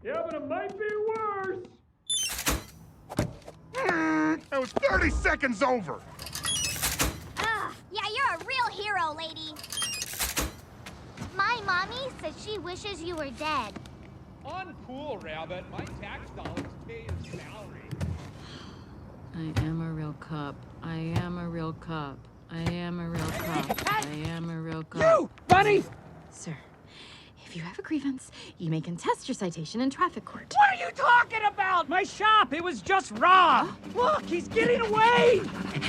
Yeah, but it might be worse. That was 30 seconds over. Yeah, you're a real hero, lady. My mommy says she wishes you were dead. Uncool, Rabbit. My tax dollars pay his salary. I am a real cop. I am a real cop. I am a real cop. I am a real cop. You, Bunny! Sir, if you have a grievance, you may contest your citation in traffic court. What are you talking about? My shop, it was just robbed. Look, he's getting away.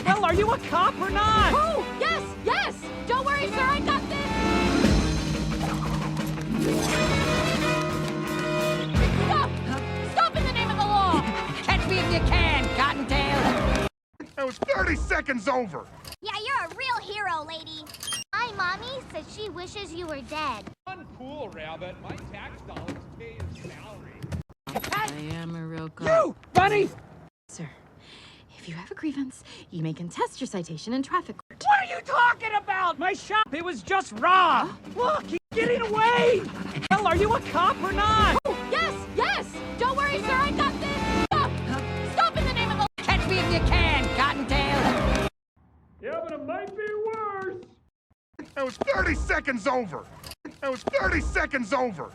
Well, are you a cop or not? Oh, yes, yes! Don't worry, sir, I got this! Stop! Stop in the name of the law! Catch me if you can, Cottontail. That was 30 seconds over. Yeah, you're a real hero, lady. My mommy says she wishes you were dead. Uncool, Rabbit. My tax dollars pay his salary. I am a real cop. You, Bunny! Sir, if you have a grievance, you may contest your citation in traffic court. What are you talking about? My shop, it was just robbed. Look, he's getting away. Well, are you a cop or not? Oh, yes, yes! Don't worry, sir, I got this! Stop! Stop in the name of the... Catch me if you can, Cottontail. Yeah, but it might be worse. That was 30 seconds over. That was 30 seconds over.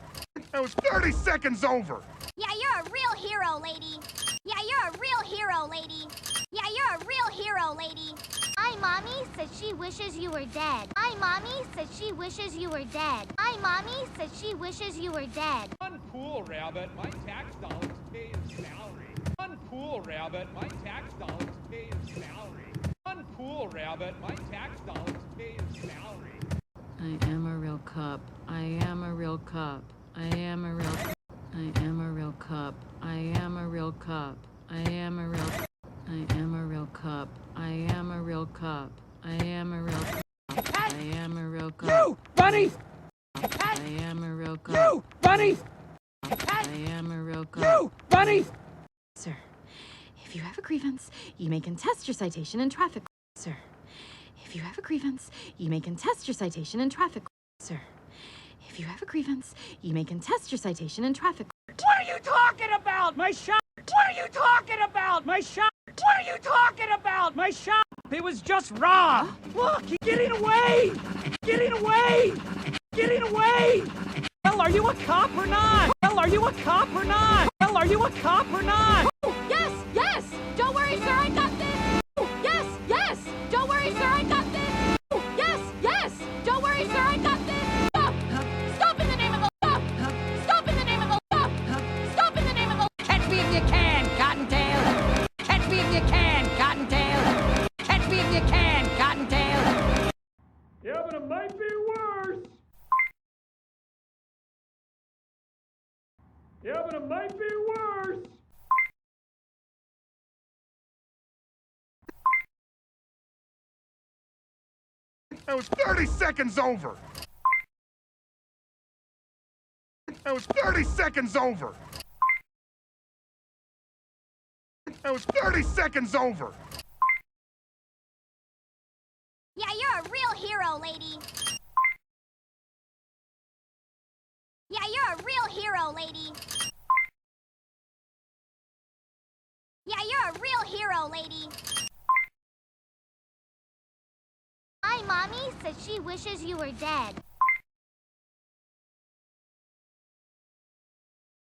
That was 30 seconds over. Yeah, you're a real hero, lady. Yeah, you're a real hero, lady. Yeah, you're a real hero, lady. My mommy says she wishes you were dead. My mommy says she wishes you were dead. My mommy says she wishes you were dead. Uncool, Rabbit. My tax dollars pay his salary. Uncool, Rabbit. My tax dollars pay his salary. Uncool, Rabbit. My tax dollars pay his salary. I am a real cop. I am a real cop. I am a real... I am a real cop. I am a real cop. I am a real... I am a real cop. I am a real cop. I am a real... I am a real cop. You, Bunny! I am a real cop. You, Bunny! I am a real cop. You, Bunny! Sir, if you have a grievance, you may contest your citation in traffic court. Sir, if you have a grievance, you may contest your citation in traffic court. Sir, if you have a grievance, you may contest your citation in traffic court. What are you talking about? My shop! What are you talking about? My shop! What are you talking about? My shop! It was just robbed. Look, he's getting away! Getting away! Getting away! Well, are you a cop or not? Well, are you a cop or not? Well, are you a cop or not? Oh, yes, yes! Don't worry, sir, I got this! Oh, yes, yes! Don't worry, sir, I got this! Oh, yes, yes! Don't worry, sir, I got this! Stop! Stop in the name of the... Stop! Stop in the name of the... Stop! Stop in the name of the... Catch me if you can, Cottontail. Catch me if you can, Cottontail. Catch me if you can, Cottontail. Yeah, but it might be worse. Yeah, but it might be worse. That was 30 seconds over. That was 30 seconds over. That was 30 seconds over. Yeah, you're a real hero, lady. Yeah, you're a real hero, lady. Yeah, you're a real hero, lady. My mommy says she wishes you were dead.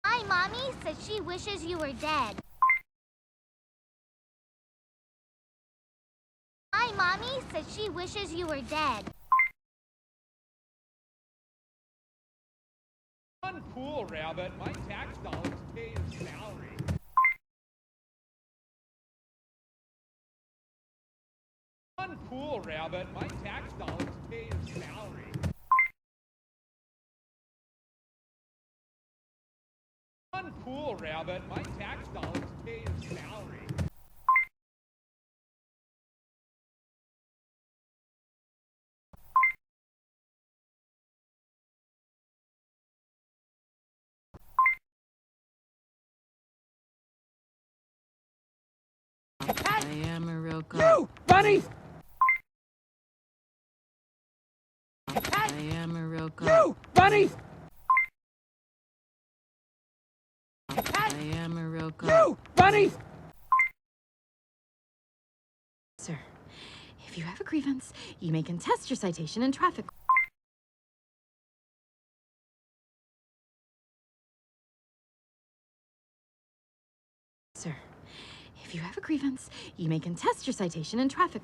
My mommy says she wishes you were dead. My mommy says she wishes you were dead. Uncool, Rabbit. My tax dollars pay his salary. Uncool, Rabbit. My tax dollars pay his salary. Uncool, Rabbit. My tax dollars pay his salary. I am a real cop. You, Bunny! I am a real cop. You, Bunny! real cop. You, Bunny! Sir, if you have a grievance, you may contest your citation in traffic. Sir, if you have a grievance, you may contest your citation in traffic.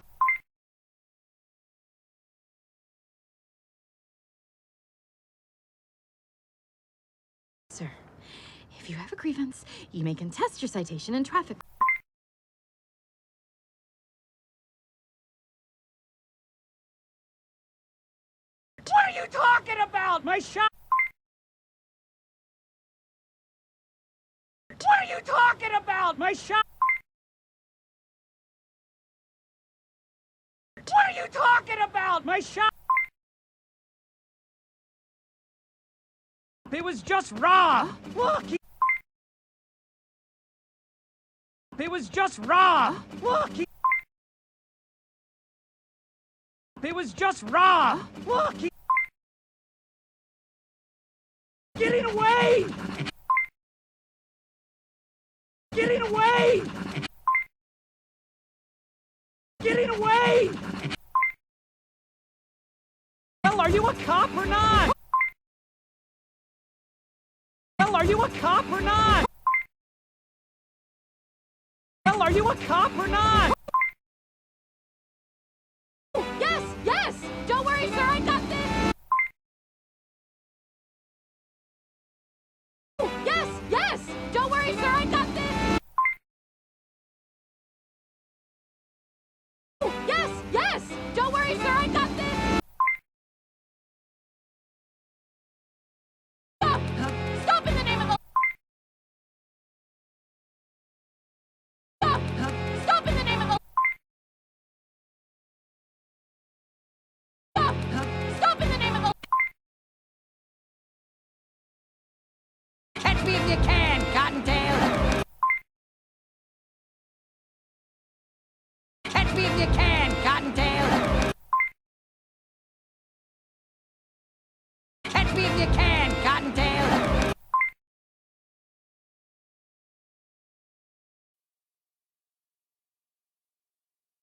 Sir, if you have a grievance, you may contest your citation in traffic. What are you talking about? My shop! What are you talking about? My shop! What are you talking about? My shop! It was just Rob! Look! It was just Rob! Look! It was just Rob! Look! Getting away! Getting away! Getting away! Well, are you a cop or not? Well, are you a cop or not? Well, are you a cop or not? Yes, yes! Don't worry, sir, I got this! Yes, yes! Don't worry, sir, I got this! Yes, yes! Don't worry, sir, I got this! Stop! Stop in the name of the... Stop! Stop in the name of the... Stop! Stop in the name of the... Catch me if you can, Cottontail! Catch me if you can, Cottontail! Catch me if you can,